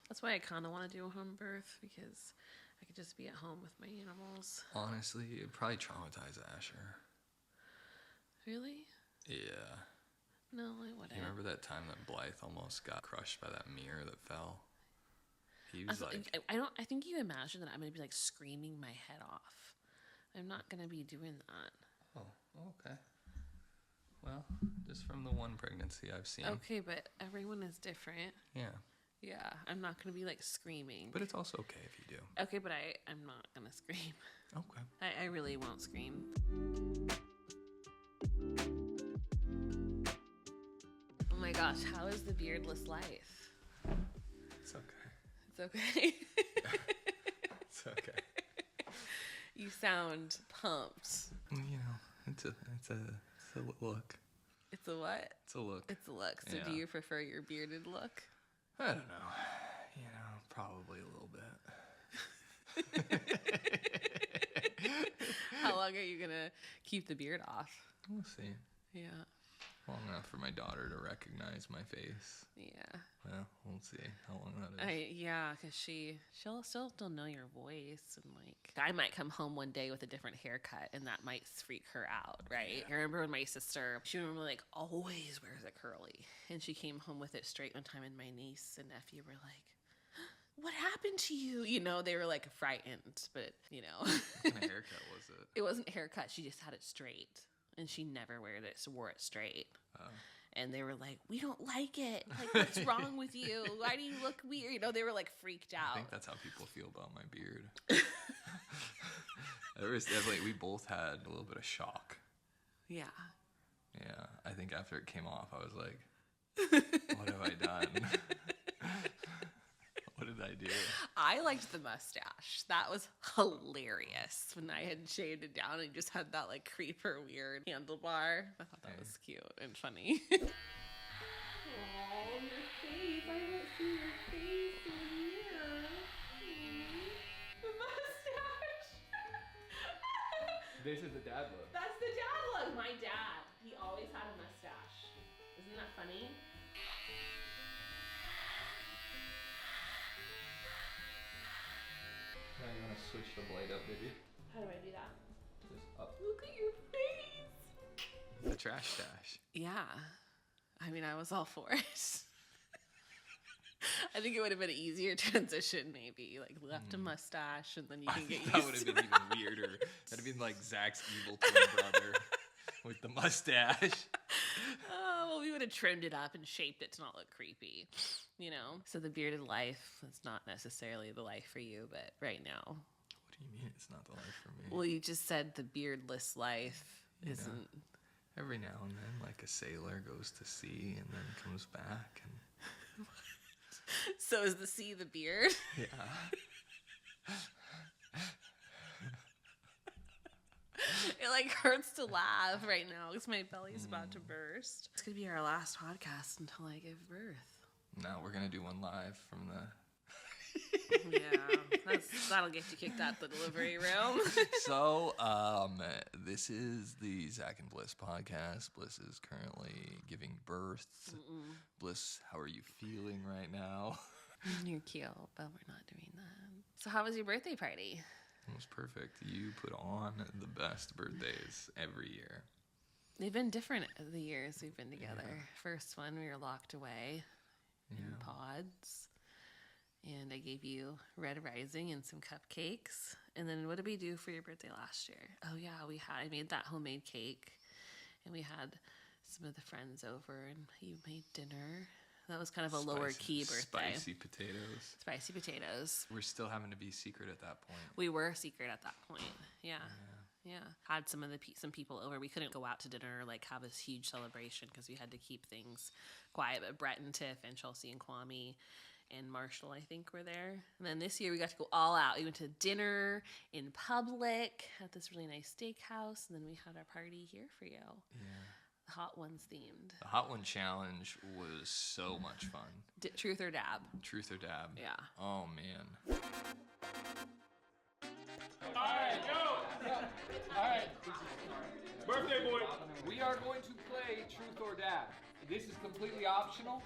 That's why I kind of want to do a home birth, because I could just be at home with my animals. Honestly, it'd probably traumatize Asher. Really? Yeah. No, I wouldn't. You remember that time that Blythe almost got crushed by that mirror that fell? He was I think you imagine that I'm going to be like screaming my head off. I'm not going to be doing that. Oh, okay. Well, just from the one pregnancy I've seen. Okay, but everyone is different. Yeah. Yeah, I'm not going to be like screaming. But it's also okay if you do. Okay, but I'm not going to scream. Okay. I really won't scream. Oh my gosh, how is the beardless life? It's okay. It's okay. It's okay. You sound pumped. You know, it's a look. It's a what? It's a look. It's a look. So Yeah. do you prefer your bearded look? I don't know. You know, probably a little bit. How long are you going to keep the beard off? We'll see. Yeah. Long enough for my daughter to recognize my face. Yeah. Well, we'll see how long that is. Yeah, because she'll still know your voice, and like I might come home one day with a different haircut, and that might freak her out, right? Yeah. I remember when my sister, she like always wears it curly, and she came home with it straight one time, and my niece and nephew were like, "What happened to you?" You know, they were like frightened, but you know, What kind of haircut was it? It wasn't a haircut. She just had it straight, and she never wore it straight. Oh. And they were like, "We don't like it. Like, what's wrong with you? Why do you look weird?" You know, they were like freaked out. I think that's how people feel about my beard. We both had a little bit of shock. Yeah. Yeah. I think after it came off, I was like, what have I done? What did I do? I liked the mustache. That was hilarious when I had shaved it down and just had that like creeper weird handlebar. I thought that was cute and funny. Oh, your face. I don't see your face in here. The mustache. This is the dad look. That's the dad look. My dad. He always had a mustache. Isn't that funny? Now you want to switch the blade up, baby? How do I do that? Just up. Look at your face. The trash stash. Yeah. I mean, I was all for it. I think it would have been an easier transition, maybe. Like, left a mustache, and then you can get used to that would have been even weirder. That'd have been like Zack's evil twin brother with the mustache. Oh, well, we would have trimmed it up and shaped it to not look creepy, you know? So the bearded life is not necessarily the life for you, but right now. What do you mean it's not the life for me? Well, you just said the beardless life isn't. Know, every now and then, like a sailor goes to sea and then comes back. And So is the sea the beard? Yeah. It like hurts to laugh right now because my belly's about to burst. It's gonna be our last podcast until I give birth. No, we're gonna do one live from the. Yeah, that'll get you kicked out the delivery room. So, this is the Zack and Bliss podcast. Bliss is currently giving birth. Bliss, how are you feeling right now? You're cute, but we're not doing that. So how was your birthday party? It was perfect. You put on the best birthdays every year. They've been different the years we've been together. Yeah. First one, we were locked away in pods. And I gave you Red Rising and some cupcakes. And then what did we do for your birthday last year? Oh, yeah, I made that homemade cake. And we had some of the friends over, and you made dinner. That was kind of a lower key birthday. Spicy potatoes. Spicy potatoes. We're still having to be secret at that point. We were secret at that point. Yeah. Had some people over. We couldn't go out to dinner or like have this huge celebration because we had to keep things quiet. But Brett and Tiff and Chelsea and Kwame and Marshall, I think, were there. And then this year we got to go all out. We went to dinner in public at this really nice steakhouse, and then we had our party here for you. Yeah. Hot Ones themed. The Hot One Challenge was so much fun. Truth or dab? Truth or dab. Yeah. Oh, man. All right, go! All right. Birthday boy. We are going to play Truth or Dab. This is completely optional.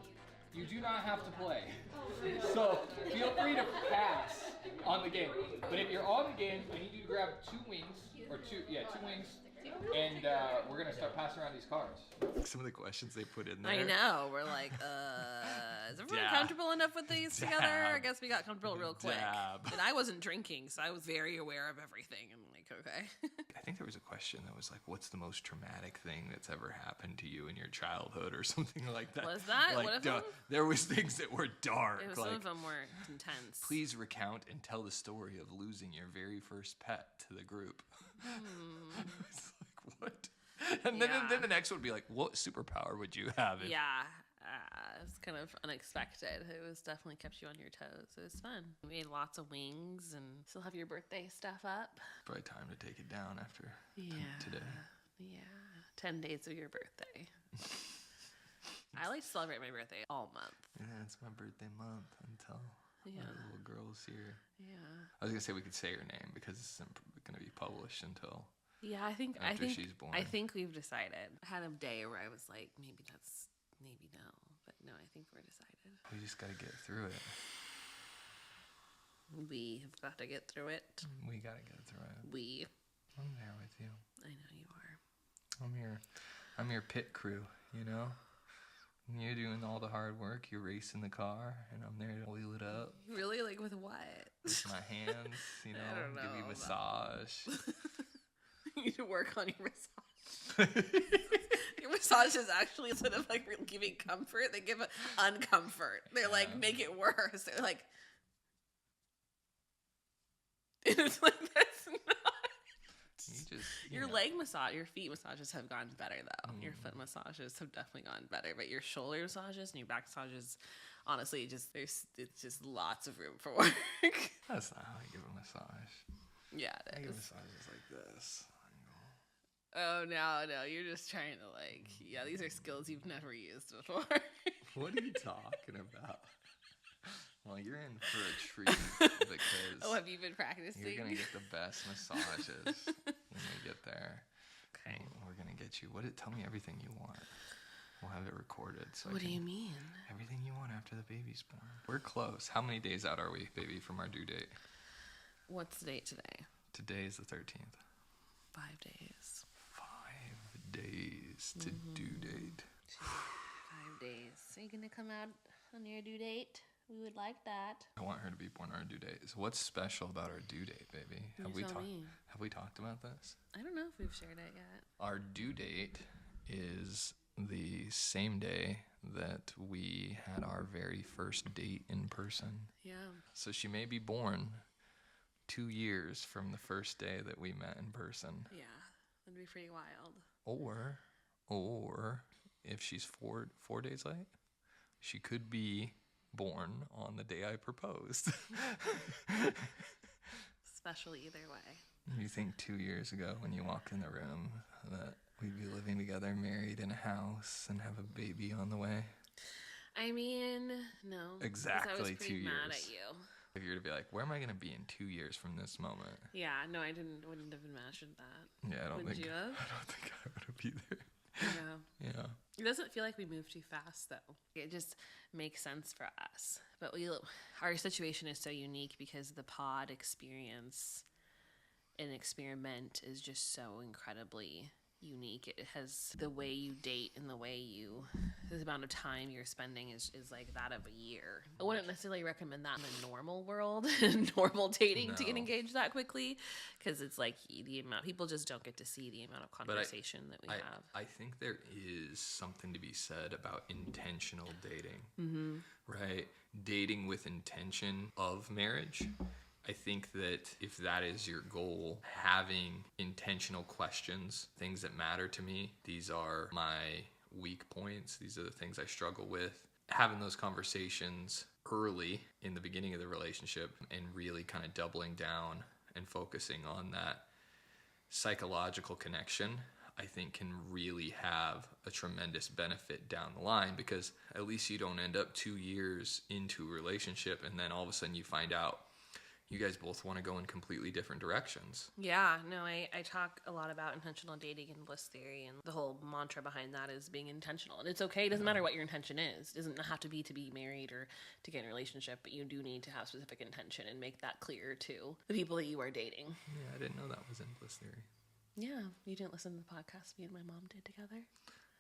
you do not have to play. So feel free to pass on the game. But if you're on the game, I need you to grab two wings, and we're gonna start passing around these cards. Some of the questions they put in there. I know. We're like, is everyone comfortable enough with these together? I guess we got comfortable real quick. And I wasn't drinking, so I was very aware of everything. I'm like, okay. I think there was a question that was like, what's the most traumatic thing that's ever happened to you in your childhood or something like that? Was that? Like, what of them? there was things that were dark. Some of them were intense. Please recount and tell the story of losing your very first pet to the group. It's like, what? And then the next one would be like, what superpower would you have? Yeah. It was kind of unexpected. It was definitely kept you on your toes. It was fun. We made lots of wings and still have your birthday stuff up. Probably time to take it down after today. Yeah. 10 days of your birthday. I like to celebrate my birthday all month. Yeah, it's my birthday month until my little girl's here. Yeah. I was going to say we could say her name because it's going to be published until I think she's born. I think we've decided. I had a day where I was like, maybe no. But no, I think we're decided. We just got to get through it. We have got to get through it. We got to get through it. I'm there with you. I know you are. I'm your pit crew, you know? You're doing all the hard work. You're racing the car, and I'm there to wheel it up. Really? Like with what? With my hands, you know, I don't know give you a massage. You need to work on your massage. Your massage is actually, instead of like giving comfort, they give uncomfort. They're like, make it worse. They're like, it's like, that's not. Your leg massage, your feet massages have gotten better though. Your foot massages have definitely gotten better, but your shoulder massages and your back massages, honestly, it's just lots of room for work. That's not how I give a massage. Yeah, it is. I give massages like this. Oh no, you're just trying to like, these are skills you've never used before. What are you talking about? Well, you're in for a treat because have you been practicing? You're gonna get the best massages when we get there. Okay. We're gonna get you. Tell me everything you want. We'll have it recorded. So what do you mean? Everything you want after the baby's born. We're close. How many days out are we, baby, from our due date? What's the date today? Today is the 13th. 5 days. 5 days to due date. 5 days. Are you gonna come out on your due date? We would like that. I want her to be born on our due date. So what's special about our due date, baby? Have we talked about this? I don't know if we've shared it yet. Our due date is the same day that we had our very first date in person. Yeah. So she may be born 2 years from the first day that we met in person. Yeah, that'd be pretty wild. Or if she's four days late, she could be born on the day I proposed. Special either way. You think 2 years ago when you walked in the room that we'd be living together, married in a house, and have a baby on the way? I mean, no. Exactly I was 2 pretty years. mad at you. If you were to be like, where am I going to be in 2 years from this moment? Yeah, no, I wouldn't have imagined that. Yeah, I don't think I would have either. Yeah. It doesn't feel like we move too fast, though. It just makes sense for us. But our situation is so unique because the pod experience and experiment is just so incredibly unique. It has the way you date and the amount of time you're spending is like that of a year. I wouldn't necessarily recommend that in the normal world, normal dating to get engaged that quickly, because it's like the amount people just don't get to see the amount of conversation that we have. I think there is something to be said about intentional dating, right? Dating with intention of marriage. I think that if that is your goal, having intentional questions, things that matter to me, these are my weak points, these are the things I struggle with, having those conversations early in the beginning of the relationship and really kind of doubling down and focusing on that psychological connection, I think can really have a tremendous benefit down the line, because at least you don't end up 2 years into a relationship and then all of a sudden you find out you guys both want to go in completely different directions. Yeah, no, I talk a lot about intentional dating and bliss theory, and the whole mantra behind that is being intentional. And it's okay. It doesn't matter what your intention is. It doesn't have to be married or to get in a relationship, but you do need to have specific intention and make that clear to the people that you are dating. Yeah, I didn't know that was in bliss theory. Yeah, you didn't listen to the podcast me and my mom did together?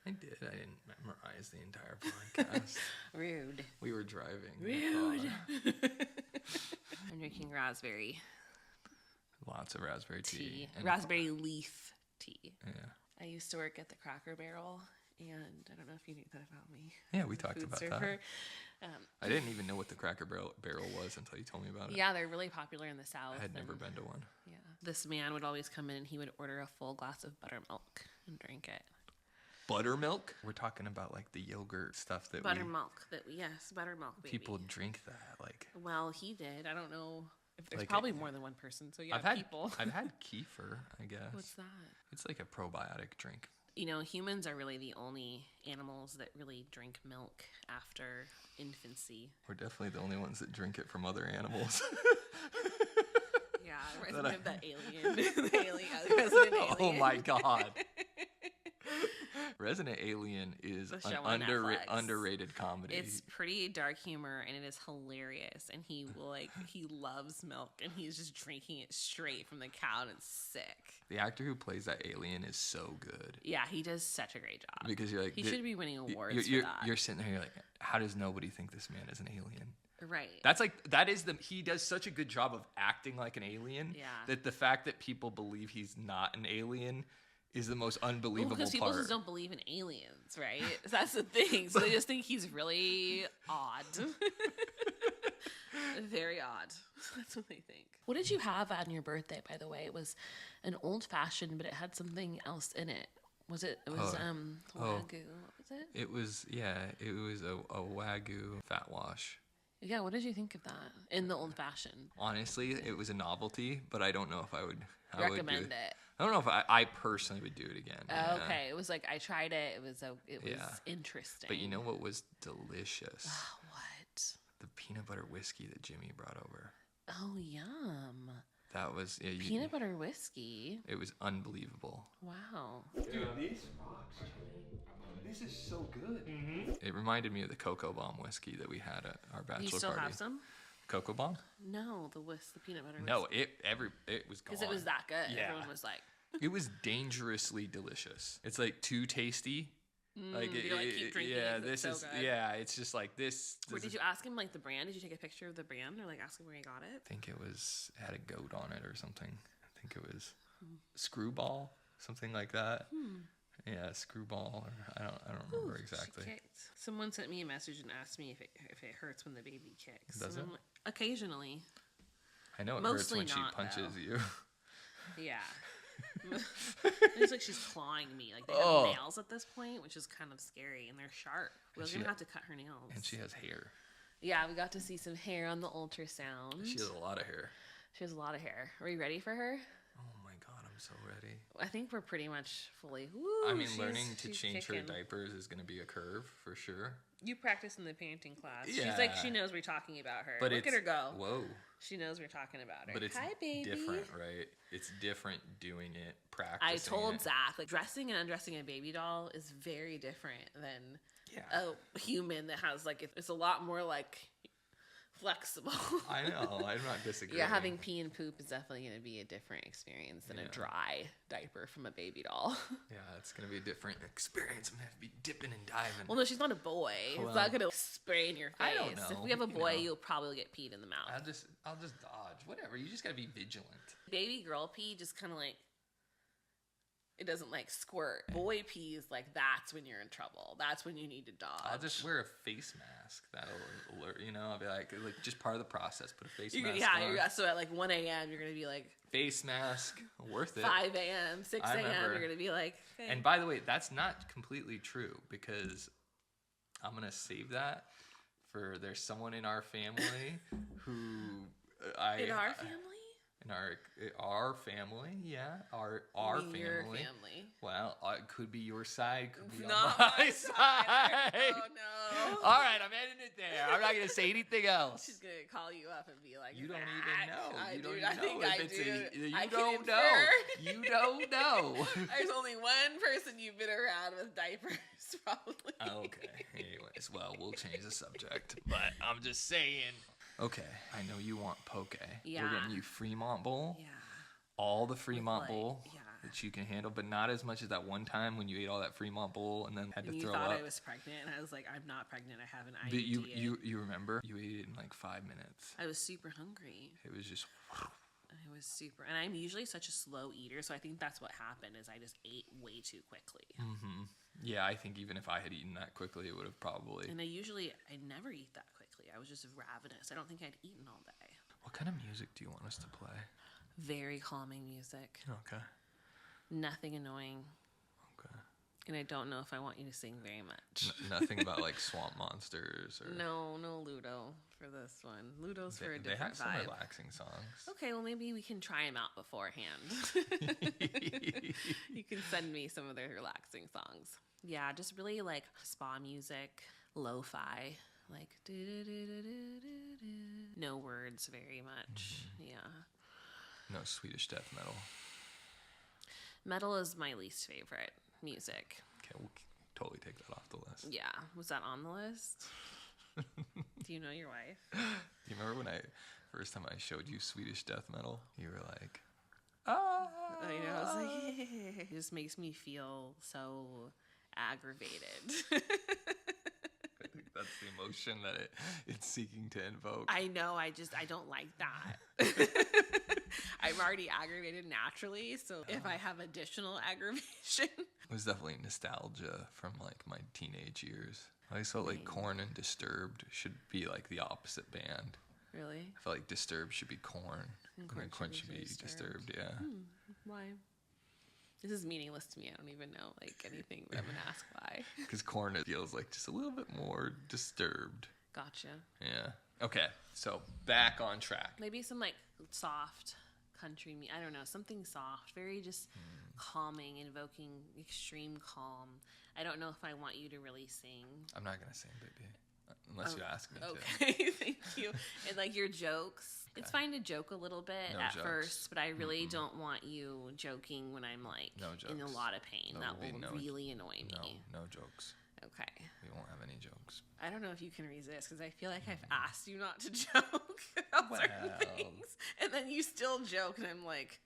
I did. I didn't memorize the entire podcast. Rude. We were driving. Rude. I'm drinking raspberry Lots of raspberry tea. And raspberry leaf tea. Yeah. I used to work at the Cracker Barrel, and I don't know if you knew that about me. Yeah, we talked Food about surfer. that. I didn't even know what the Cracker Barrel was until you told me about it. Yeah, they're really popular in the South. I had never been to one. Yeah. This man would always come in and he would order a full glass of buttermilk and drink it. Buttermilk? We're talking about like the yogurt stuff that Buttermilk. Buttermilk, baby. people drink that. Like, Well, he did. I don't know if there's Like probably more than one person. So yeah, people. I've had kefir, I guess. What's that? It's like a probiotic drink. You know, humans are really the only animals that really drink milk after infancy. We're definitely the only ones that drink it from other animals. Yeah, reminds me of that alien. The alien, Resident Alien. Oh my god. Resident Alien is The an show on Netflix. underrated comedy. It's pretty dark humor and it is hilarious. And he loves milk and he's just drinking it straight from the cow and it's sick. The actor who plays that alien is so good. Yeah, he does such a great job. Because you're like, he should be winning awards for that. You're sitting there, you're like, how does nobody think this man is an alien? Right. He does such a good job of acting like an alien. Yeah. That the fact that people believe he's not an alien is the most unbelievable because people part. just don't believe in aliens, right? That's the thing. So they just think he's really odd. Very odd. That's what they think. What did you have on your birthday, by the way? It was an old fashioned, but it had something else in it. Was it? It was Wagyu. What was it? It was a Wagyu fat wash. Yeah, what did you think of that in the old fashioned? Honestly, it was a novelty, but I don't know if I would Recommend it. I don't know if I personally would do it again. Yeah. Okay, it was like I tried it. It was interesting. But you know what was delicious? What? The peanut butter whiskey that Jimmy brought over. Oh, yum. That was Peanut butter whiskey. It was unbelievable. Wow. Dude, these rocks, this is so good. Mm-hmm. It reminded me of the Cocoa Bomb whiskey that we had at our bachelor party. You still have some? Cocoa Bomb? No, the peanut butter whiskey. No, it was gone. Because it was that good. Yeah. Everyone was like... It was dangerously delicious. It's like too tasty. Keep drinking it. It's so good. It's just like this. Where did you ask him like the brand? Did you take a picture of the brand or like ask him where he got it? I think it had a goat on it or something. I think it was Screwball, something like that. Yeah, Screwball. Or I don't remember exactly. Someone sent me a message and asked me if it hurts when the baby kicks. Does it? Like, occasionally. I know it Mostly hurts when not, she punches though. you. Yeah. It's like she's clawing me. Like they have nails at this point, which is kind of scary, and they're sharp. We're gonna have to cut her nails. And she has hair. Yeah, we got to see some hair on the ultrasound. She has a lot of hair. She has a lot of hair. Are you ready for her? Oh my god, I'm so ready. I think we're pretty much fully. Learning to change her diapers is going to be a curve for sure. You practice in the parenting class. Yeah. She's like, she knows we're talking about her. But Look at her go. Whoa. She knows we're talking about her. But it's Hi, baby. different, right? It's different doing it, practicing I told it. Zack, like, dressing and undressing a baby doll is very different than a human that has, like, it's a lot more, like, flexible. I know. I'm not disagreeing. Yeah, having pee and poop is definitely going to be a different experience than a dry diaper from a baby doll. Yeah, it's going to be a different experience. I'm going to have to be dipping and diving. Well, no, she's not a boy. Well, it's not going to spray in your face. I don't know. If we have a boy, you'll probably get peed in the mouth. I'll just dodge. Whatever. You just got to be vigilant. Baby girl pee just kind of like, it doesn't like squirt. Boy pee is like, that's when you're in trouble. That's when you need to dodge. I'll just wear a face mask. That'll alert, I'll be like just part of the process. Put a face mask on. Yeah, so at like 1 a.m., you're going to be like... Face mask, worth it. 5 a.m., 6 a.m., you're going to be like... Hey. And by the way, that's not completely true because I'm going to save that for there's someone in our family who... In our family? in our family, our family. Your family. Well, it could be your side, could be Not on my my side. Oh no. All right, I'm ending it there. I'm not gonna say anything else. She's gonna call you up and be like, You don't Zack. even know. I You do. don't I even think know I if it's do. you I don't can know. infer. You don't know. There's only one person you've been around with diapers, probably. Okay. Anyways, well, we'll change the subject. But I'm just saying. Okay, I know you want poke. Yeah. We're getting you Fremont Bowl. Yeah. All the Fremont like, Bowl yeah. that you can handle, but not as much as that one time when you ate all that Fremont Bowl and then had to And you throw thought up. I was pregnant, and I was like, I'm not pregnant. I have an But IUD. you remember? You ate it in like 5 minutes. I was super hungry. It was just. I was super, and I'm usually such a slow eater, so I think that's what happened. Is I just ate way too quickly. Mm-hmm. Yeah, I think even if I had eaten that quickly, it would have probably. And I never eat that quickly. I was just ravenous. I don't think I'd eaten all day. What kind of music do you want us to play? Very calming music. Okay. Nothing annoying. Okay. And I don't know if I want you to sing very much. Nothing about like swamp monsters or. No Ludo for this one. Ludo's for a different They have some vibe. relaxing songs. Okay, well maybe we can try them out beforehand. You can send me some of their relaxing songs. Yeah, just really like spa music, lo-fi, like no words very much. Yeah. No Swedish death metal. Metal is my least favorite music. Okay, we'll totally take that off the list. Yeah. Was that on the list? Do you know your wife? You remember when first time I showed you Swedish death metal? You were like, ah. I know. I was like, yeah. It just makes me feel so aggravated. I think that's the emotion that it's seeking to invoke. I know. I don't like that. I'm already aggravated naturally, so if I have additional aggravation. It was definitely nostalgia from like my teenage years. I always felt like Korn and Disturbed should be like the opposite band. Really? I felt like Disturbed should be Korn, and then Korn should be Disturbed. Yeah. Why? This is meaningless to me. I don't even know like anything, but I'm gonna ask why. Because Korn feels like just a little bit more disturbed. Gotcha. Yeah. Okay, so back on track. Maybe some like soft country I don't know, something soft, very just calming, invoking extreme calm. I don't know if I want you to really sing. I'm not gonna sing, baby, unless you ask me to. Okay, thank you. And like your jokes, it's fine to joke a little bit at jokes. first, but I really don't want you joking when I'm like in a lot of pain. That will really annoy me. No jokes. Okay. We won't have any jokes. I don't know if you can resist because I feel like I've asked you not to joke about certain things, and then you still joke, and I'm like,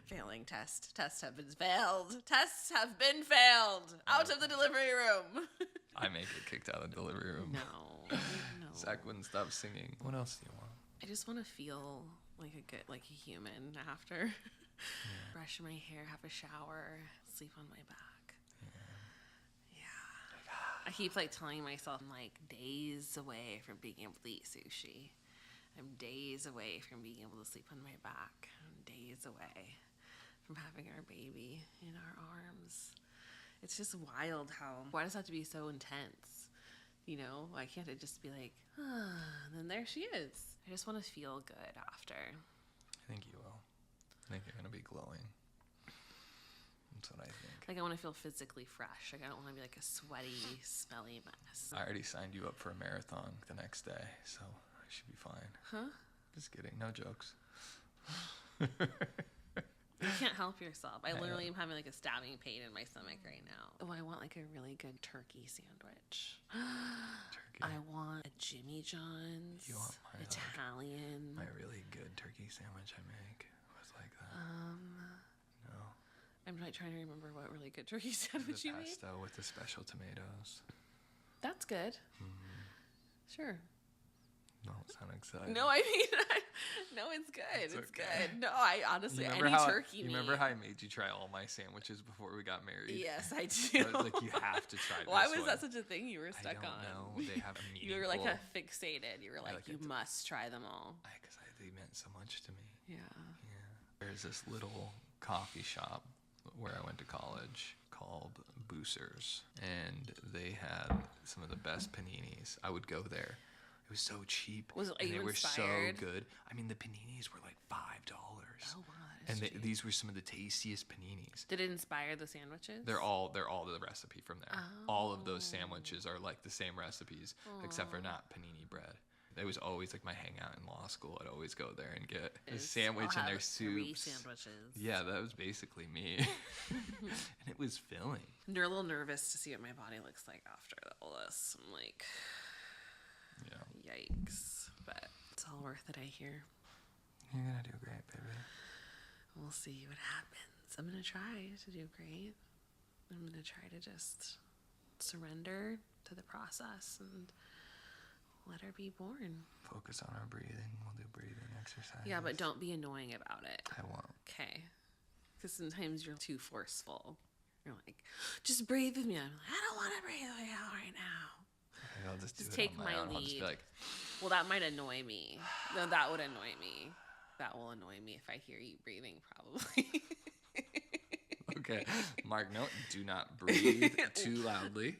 failing test. Tests have been failed. Tests have been failed. Out of the delivery room. I may get kicked out of the delivery room. No. Zach wouldn't stop singing. What else do you want? I just want to feel like a human after. Brush my hair, have a shower, sleep on my back. I keep like telling myself I'm like days away from being able to eat sushi. I'm days away from being able to sleep on my back. I'm days away from having our baby in our arms. It's just wild why does it have to be so intense? You know, why can't it just be like, and then there she is. I just want to feel good after. I think you will. I think you're going to be glowing. That's what I think. Like I want to feel physically fresh. Like I don't want to be like a sweaty, smelly mess. I already signed you up for a marathon the next day, so I should be fine. Huh? Just kidding. No jokes. You can't help yourself. I literally am having like a stabbing pain in my stomach right now. Oh, I want like a really good turkey sandwich. Turkey. I want a Jimmy John's. You want my Italian. My really good turkey sandwich I make was like that. No. I'm like trying to remember what really good turkey sandwich you made. Pesto with the special tomatoes. That's good. Sure. Don't sound excited. No, I mean, no, it's good. It's okay. good. No, I honestly, any turkey meat. You remember how I made you try all my sandwiches before we got married? Yes, I do. I was like, you have to try this Why was one. that such a thing you were stuck I don't know. They have a meaningful... You were like fixated. You were like, like you must try them all. Because they meant so much to me. Yeah. There's this little coffee shop where I went to college called Boosers, and they had some of the best paninis. I would go there. It was so cheap. Was it, and you they were inspired? so good. I mean, the paninis were like $5. Oh, wow. And these were some of the tastiest paninis. Did it inspire the sandwiches? They're all the recipe from there. All of those sandwiches are like the same recipes, except for not panini bread. It was always like my hangout in law school. I'd always go there and get a sandwich and their soups. 3 sandwiches. Yeah, that was basically me. And it was filling. You're a little nervous to see what my body looks like after all this. I'm like, Yeah. yikes. But it's all worth it, I hear. You're gonna do great, baby. We'll see what happens. I'm going to try to do great. I'm going to try to just surrender to the process and let her be born. Focus on our breathing. We'll do breathing exercises. Yeah, but don't be annoying about it. I won't. Okay. Because sometimes you're too forceful. You're like, just breathe with me. I'm like, I don't want to breathe with you right now. I'll just do it take on my own. my I'll just be lead. like, Well, that might annoy me. No, that would annoy me. That will annoy me if I hear you breathing, probably. okay, Mark, note, do not breathe too loudly.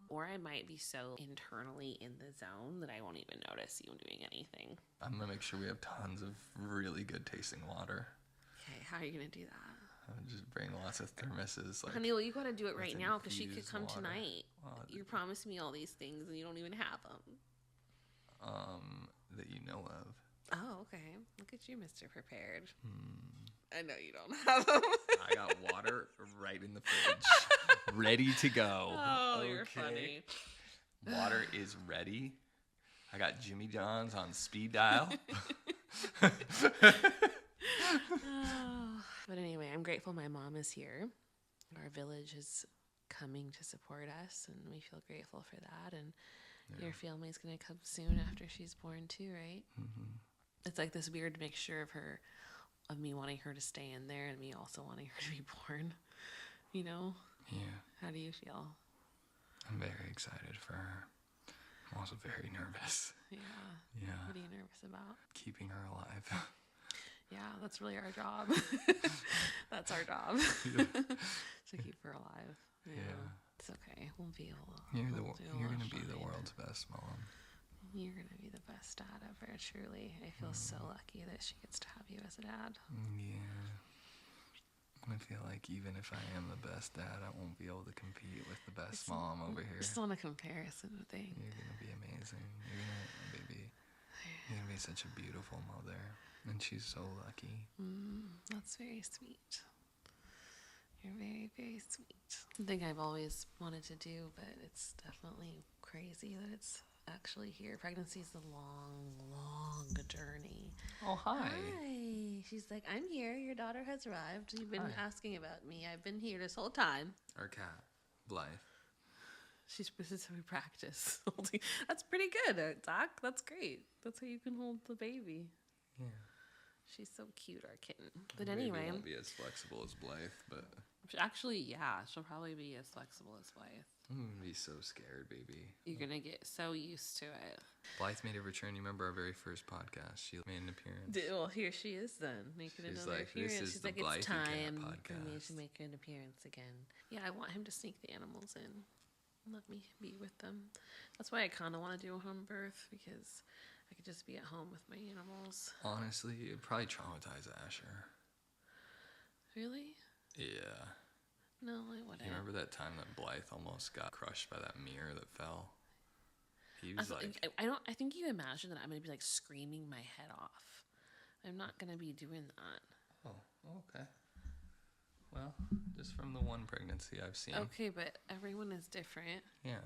Or I might be so internally in the zone that I won't even notice you doing anything. I'm gonna make sure we have tons of really good tasting water. Okay, how are you gonna do that? I'll just bring lots of thermoses. Like, Honey, well, you gotta do it right with now because she could infused come water. tonight. Well, You're promising me all these things and you don't even have them. that you know of. Oh, okay. Look at you, Mr. Prepared. I know you don't have them. I got water right in the fridge, ready to go. Oh, you're funny. Water is ready. I got Jimmy John's on speed dial. But anyway, I'm grateful my mom is here. Our village is coming to support us, and we feel grateful for that. And your family's going to come soon after she's born too, right? Mm-hmm. It's like this weird mixture of me wanting her to stay in there and me also wanting her to be born. You know? Yeah. How do you feel? I'm very excited for her. I'm also very nervous. Yeah. Yeah. What are you nervous about? Keeping her alive. Yeah, that's really our job. That's our job. To keep her alive. Yeah. It's okay. We'll be able to. You're going to be the world's best mom. You're going to be the best dad ever, truly. I feel so lucky that she gets to have you as a dad. Yeah. I feel like even if I am the best dad, I won't be able to compete with the best mom over here. It's not a comparison thing. You're going to be amazing. You're going to be such a beautiful mother. And she's so lucky. That's very sweet. You're very, very sweet. Something I've always wanted to do, but it's definitely crazy that it's actually here. Pregnancy is a long, long journey. Oh, hi. Hi. She's like, I'm here. Your daughter has arrived. You've been Hi. asking about me. I've been here this whole time. Our cat, Blythe. This is how we practice. That's pretty good, Zack. That's great. That's how you can hold the baby. Yeah. She's so cute, our kitten. But Maybe anyway, won't be as flexible as Blythe, but actually, yeah, she'll probably be as flexible as Blythe. I'm gonna be so scared, baby. You're gonna get so used to it. Blythe made a return. You remember our very first podcast? She made an appearance. Well, here she is then, making She's another like, appearance. "This is She's the like, Blythe it's and Cat time for me podcast." to make an appearance again. Yeah, I want him to sneak the animals in. Let me be with them. That's why I kind of want to do a home birth, because I could just be at home with my animals. Honestly, it'd probably traumatize Asher. Really? Yeah. No, I wouldn't. You remember that time that Blythe almost got crushed by that mirror that fell? He was like, I think you imagine that I'm gonna be like screaming my head off. I'm not gonna be doing that. oh, okay. Well, just from the one pregnancy I've seen. Okay, but everyone is different. Yeah.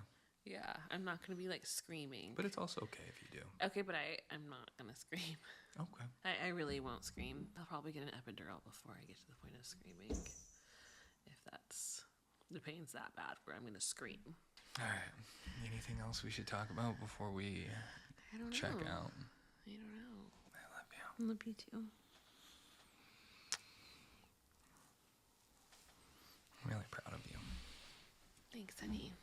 Yeah, I'm not gonna be like screaming. But it's also okay if you do. Okay, but I'm not gonna scream. Okay. I really won't scream. I'll probably get an epidural before I get to the point of screaming. If the pain's that bad where I'm gonna scream. All right. Anything else we should talk about before we I don't check know. out? I don't know. I love you. I love you too. I'm really proud of you. Thanks, honey.